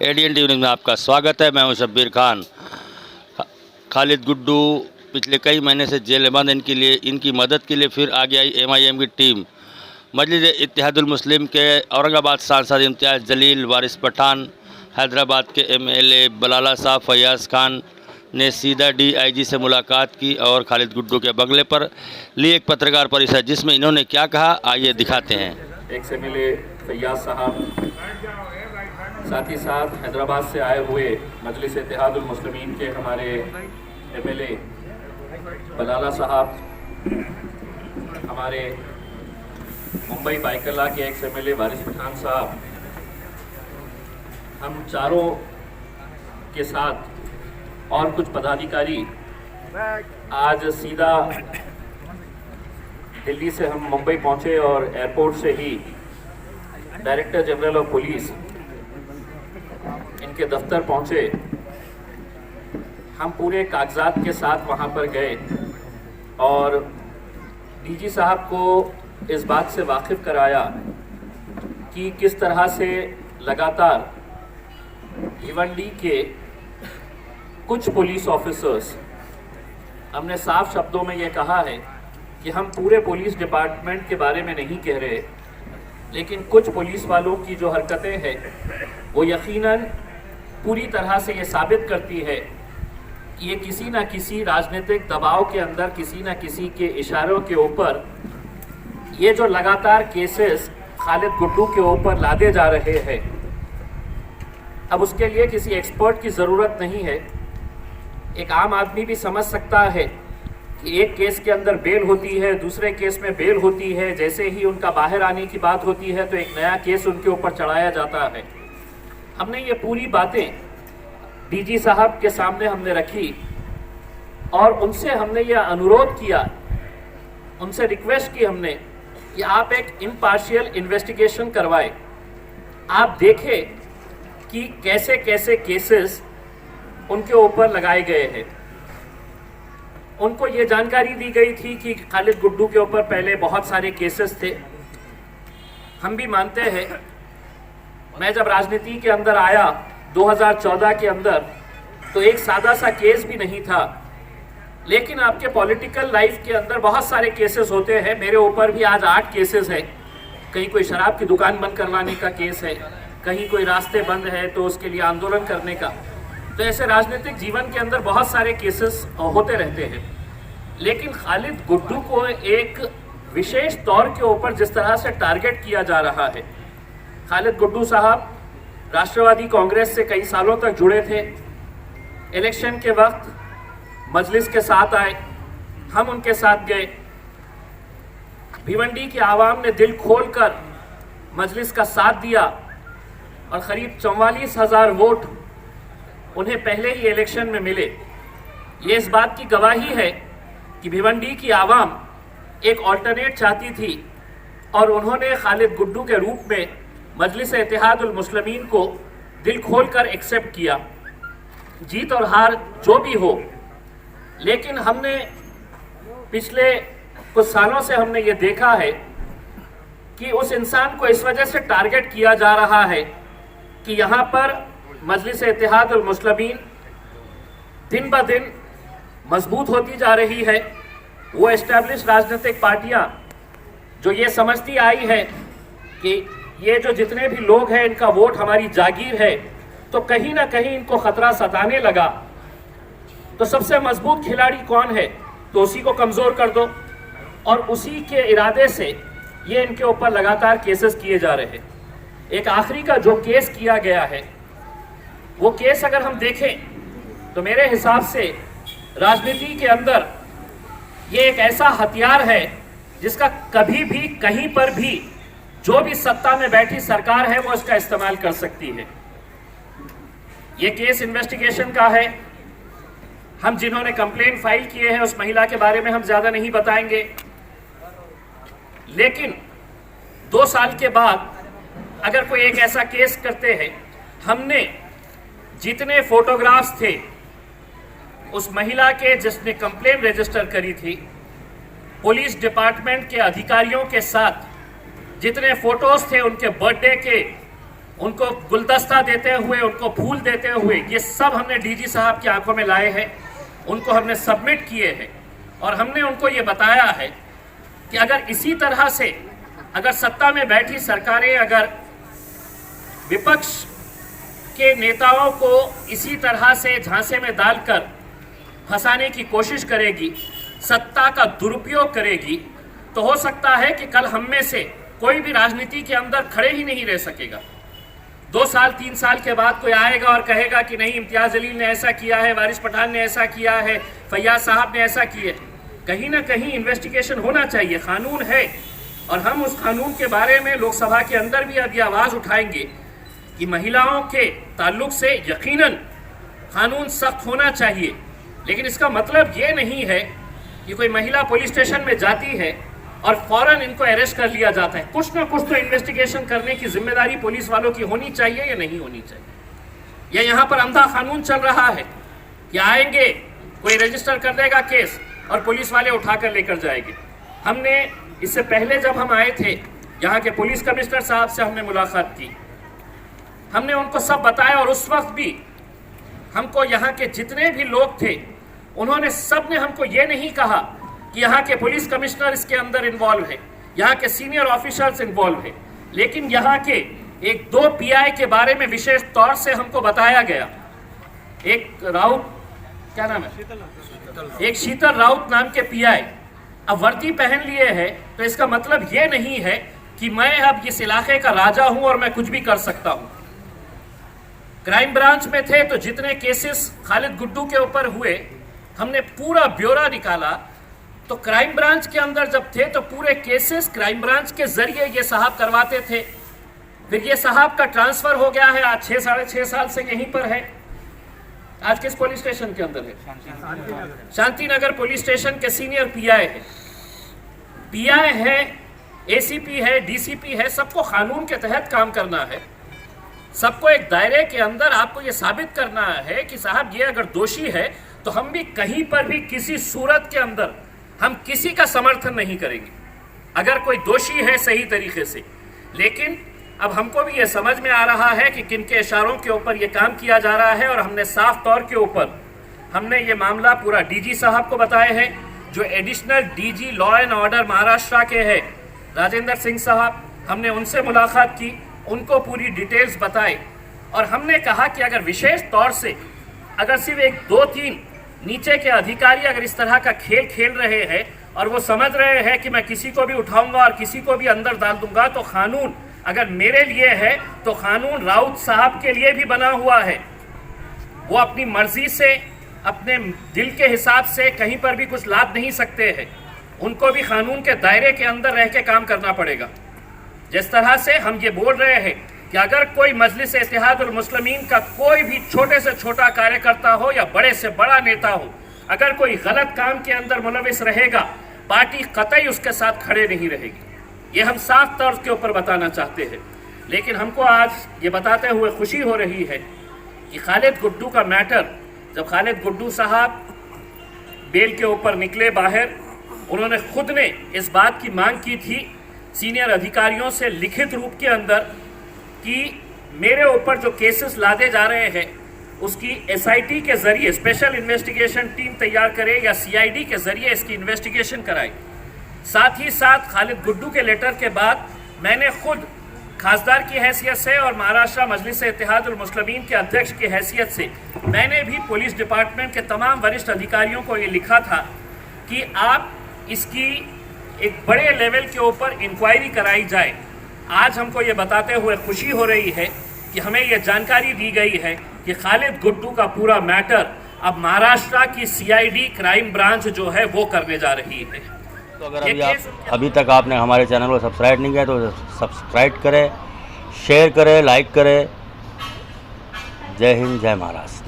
ADN TV news में आपका स्वागत है। मैं हूं शब्बीर खान। खालिद गुड्डू पिछले कई महीने से जेल बंद। इनकी मदद के लिए फिर आगे आई एमआईएम की टीम। मजलिस इत्तेहादुल मुस्लिम के औरंगाबाद सांसद इम्तियाज़ जलील, वारिस पठान, हैदराबाद के एमएलए बलाला साहब फैयाज़ खान ने सीधा डीआईजी से मुलाकात की और खालिद गुड्डू के बंगले पर ली एक पत्रकार परिषद, जिसमें इन्होंने क्या कहा आइए दिखाते हैं। एक्स एमएलए फैयाज़ साहब, साथ ही साथ हैदराबाद से आए हुए मजलिस इत्तेहादुल मुस्लिमीन के हमारे एमएलए बलाला साहब, हमारे मुंबई बाइकला के एक्स एमएलए वारिस पठान साहब, हम चारों के साथ और कुछ पदाधिकारी आज सीधा दिल्ली से हम मुंबई पहुंचे और एयरपोर्ट से ही डायरेक्टर जनरल ऑफ पुलिस इनके दफ्तर पहुंचे। हम पूरे कागजात के साथ वहां पर गए और डीजी साहब को इस बात से वाकिफ़ कराया कि किस तरह से लगातार भिवंडी के कुछ पुलिस ऑफिसर्स, हमने साफ शब्दों में ये कहा है कि हम पूरे पुलिस डिपार्टमेंट के बारे में नहीं कह रहे, लेकिन कुछ पुलिस वालों की जो हरकतें हैं वो यकीनन पूरी तरह से ये साबित करती है कि ये किसी न किसी राजनीतिक दबाव के अंदर, किसी न किसी के इशारों के ऊपर ये जो लगातार केसेस खालिद गुड्डू के ऊपर लादे जा रहे हैं। अब उसके लिए किसी एक्सपर्ट की ज़रूरत नहीं है। एक आम आदमी भी समझ सकता है कि एक केस के अंदर बेल होती है, दूसरे केस में बेल होती है, जैसे ही उनका बाहर आने की बात होती है तो एक नया केस उनके ऊपर चढ़ाया जाता है। हमने ये पूरी बातें डीजी साहब के सामने हमने रखी और उनसे हमने ये अनुरोध किया, उनसे रिक्वेस्ट की हमने कि आप एक इम्पार्शियल इन्वेस्टिगेशन करवाएं, आप देखें कि कैसे कैसे केसेस उनके ऊपर लगाए गए हैं। उनको ये जानकारी दी गई थी कि खालिद गुड्डू के ऊपर पहले बहुत सारे केसेस थे। हम भी मानते हैं, मैं जब राजनीति के अंदर आया 2014 के अंदर तो एक सादा सा केस भी नहीं था, लेकिन आपके पॉलिटिकल लाइफ के अंदर बहुत सारे केसेस होते हैं। मेरे ऊपर भी आज 8 केसेस है। कहीं कोई शराब की दुकान बंद करवाने का केस है, कहीं कोई रास्ते बंद है तो उसके लिए आंदोलन करने का। तो ऐसे राजनीतिक जीवन के अंदर बहुत सारे केसेस होते रहते हैं, लेकिन खालिद गुड्डू को एक विशेष तौर के ऊपर जिस तरह से टारगेट किया जा रहा है। खालिद गुड्डू साहब राष्ट्रवादी कांग्रेस से कई सालों तक जुड़े थे। इलेक्शन के वक्त मजलिस के साथ आए, हम उनके साथ गए। भिवंडी की आवाम ने दिल खोलकर मजलिस का साथ दिया और करीब 44,000 वोट उन्हें पहले ही इलेक्शन में मिले। ये इस बात की गवाही है कि भिवंडी की आवाम एक ऑल्टरनेट चाहती थी और उन्होंने खालिद गुड्डू के रूप में मजलिस इत्तेहादुल मुस्लिमीन को दिल खोलकर एक्सेप्ट किया। जीत और हार जो भी हो, लेकिन हमने पिछले कुछ सालों से हमने ये देखा है कि उस इंसान को इस वजह से टारगेट किया जा रहा है कि यहाँ पर मजलिस इत्तेहादुल मुस्लिमीन दिन ब दिन मजबूत होती जा रही है। वो एस्टैब्लिश राजनीतिक पार्टियाँ जो ये समझती आई है कि ये जो जितने भी लोग हैं इनका वोट हमारी जागीर है, तो कहीं ना कहीं इनको खतरा सताने लगा। तो सबसे मजबूत खिलाड़ी कौन है, तो उसी को कमज़ोर कर दो, और उसी के इरादे से ये इनके ऊपर लगातार केसेस किए जा रहे हैं। एक आखिरी का जो केस किया गया है, वो केस अगर हम देखें तो मेरे हिसाब से राजनीति के अंदर ये एक ऐसा हथियार है जिसका कभी भी कहीं पर भी जो भी सत्ता में बैठी सरकार है वो इसका इस्तेमाल कर सकती है। ये केस इन्वेस्टिगेशन का है। हम जिन्होंने कंप्लेंट फाइल किए हैं उस महिला के बारे में हम ज्यादा नहीं बताएंगे, लेकिन 2 साल के बाद अगर कोई एक ऐसा केस करते हैं, हमने जितने फोटोग्राफ्स थे उस महिला के जिसने कंप्लेंट रजिस्टर करी थी, पुलिस डिपार्टमेंट के अधिकारियों के साथ जितने फोटोज थे उनके बर्थडे के, उनको गुलदस्ता देते हुए, उनको फूल देते हुए, ये सब हमने डीजी साहब की आंखों में लाए हैं, उनको हमने सबमिट किए हैं और हमने उनको ये बताया है कि अगर इसी तरह से अगर सत्ता में बैठी सरकारें अगर विपक्ष के नेताओं को इसी तरह से झांसे में डालकर फंसाने की कोशिश करेगी, सत्ता का दुरुपयोग करेगी, तो हो सकता है कि कल हम में से कोई भी राजनीति के अंदर खड़े ही नहीं रह सकेगा। 2 साल 3 साल के बाद कोई आएगा और कहेगा कि नहीं, इम्तियाज जलील ने ऐसा किया है, वारिस पठान ने ऐसा किया है, फैयाज साहब ने ऐसा किया। कहीं ना कहीं इन्वेस्टिगेशन होना चाहिए, कानून है और हम उस कानून के बारे में लोकसभा के अंदर भी अभी आवाज़ उठाएंगे कि महिलाओं के ताल्लुक से यकीनन कानून सख्त होना चाहिए। लेकिन इसका मतलब ये नहीं है कि कोई महिला पुलिस स्टेशन में जाती है और फौरन इनको अरेस्ट कर लिया जाता है। कुछ ना कुछ तो इन्वेस्टिगेशन करने की जिम्मेदारी पुलिस वालों की होनी चाहिए या नहीं होनी चाहिए। या यहाँ पर अंधा कानून चल रहा है कि आएंगे, कोई रजिस्टर कर देगा केस और पुलिस वाले उठाकर लेकर जाएंगे। हमने इससे पहले जब हम आए थे, यहाँ के पुलिस कमिश्नर साहब से हमने मुलाकात की, हमने उनको सब बताया और उस वक्त भी हमको यहाँ के जितने भी लोग थे उन्होंने सब ने हमको ये नहीं कहा कि यहाँ के पुलिस कमिश्नर इसके अंदर इन्वॉल्व है, यहाँ के सीनियर ऑफिसर्स इन्वॉल्व है, लेकिन यहाँ के 1-2 पीआई के बारे में विशेष तौर से हमको बताया गया। एक राउत, क्या नाम है, एक शीतल राउत नाम के पीआई अब वर्दी पहन लिए है, तो इसका मतलब ये नहीं है कि मैं अब इस इलाके का राजा हूं और मैं कुछ भी कर सकता हूं। क्राइम ब्रांच में थे तो जितने केसेस खालिद गुड्डू के ऊपर हुए हमने पूरा ब्यौरा निकाला। तो क्राइम ब्रांच के अंदर जब थे तो पूरे केसेस क्राइम ब्रांच के जरिए ये साहब करवाते थे। फिर ये साहब का ट्रांसफर हो गया है, आज 6-6.5 साल से यहीं पर है। आज किस पुलिस स्टेशन के अंदर है? शांतिनगर पुलिस स्टेशन के सीनियर पीआई है, पीआई है, एसीपी है, डीसीपी है। सबको कानून के तहत काम करना है, सबको एक दायरे के अंदर आपको ये साबित करना है कि साहब ये अगर दोषी है तो हम भी कहीं पर भी किसी सूरत के अंदर हम किसी का समर्थन नहीं करेंगे अगर कोई दोषी है सही तरीके से। लेकिन अब हमको भी ये समझ में आ रहा है कि किन के इशारों के ऊपर ये काम किया जा रहा है और हमने साफ तौर के ऊपर हमने ये मामला पूरा डीजी साहब को बताए हैं, जो additional DG law and order Maharashtra के हैं राजेंद्र सिंह साहब। हमने उनसे मुलाकात की, उनको पूरी डिटेल्स बताई और हमने कहा कि अगर विशेष तौर से अगर सिर्फ 1-2-3 नीचे के अधिकारी अगर इस तरह का खेल खेल रहे हैं और वो समझ रहे हैं कि मैं किसी को भी उठाऊंगा और किसी को भी अंदर डाल दूंगा, तो कानून अगर मेरे लिए है तो कानून राउत साहब के लिए भी बना हुआ है। वो अपनी मर्जी से अपने दिल के हिसाब से कहीं पर भी कुछ लाद नहीं सकते हैं, उनको भी कानून के दायरे के अंदर रह के काम करना पड़ेगा। जिस तरह से हम ये बोल रहे हैं कि अगर कोई मजलिस इत्तेहादुल मुस्लिमीन का कोई भी छोटे से छोटा कार्यकर्ता हो या बड़े से बड़ा नेता हो, अगर कोई गलत काम के अंदर मुलविस रहेगा, पार्टी कतई उसके साथ खड़े नहीं रहेगी। ये हम साफ तौर के ऊपर बताना चाहते हैं। लेकिन हमको आज ये बताते हुए खुशी हो रही है कि खालिद गुड्डू का मैटर, जब खालिद गुड्डू साहब बेल के ऊपर निकले बाहर, उन्होंने खुद ने इस बात की मांग की थी सीनियर अधिकारियों से लिखित रूप के अंदर कि मेरे ऊपर जो केसेस लादे जा रहे हैं उसकी एसआईटी के जरिए स्पेशल इन्वेस्टिगेशन टीम तैयार करे या सीआईडी के जरिए इसकी इन्वेस्टिगेशन कराए। साथ ही साथ खालिद गुड्डू के लेटर के बाद मैंने खुद खासदार की हैसियत से और महाराष्ट्र मजलिस इत्तेहादुल मुस्लिमीन के अध्यक्ष की हैसियत से मैंने भी पुलिस डिपार्टमेंट के तमाम वरिष्ठ अधिकारियों को ये लिखा था कि आप इसकी एक बड़े लेवल के ऊपर इंक्वायरी कराई जाए। आज हमको ये बताते हुए खुशी हो रही है कि हमें ये जानकारी दी गई है कि खालिद गुड्डू का पूरा मैटर अब महाराष्ट्र की सीआईडी क्राइम ब्रांच जो है वो करने जा रही है। तो अगर अभी तक आपने हमारे चैनल को सब्सक्राइब नहीं किया तो सब्सक्राइब करें, शेयर करें, लाइक करें। जय हिंद, जय महाराष्ट्र।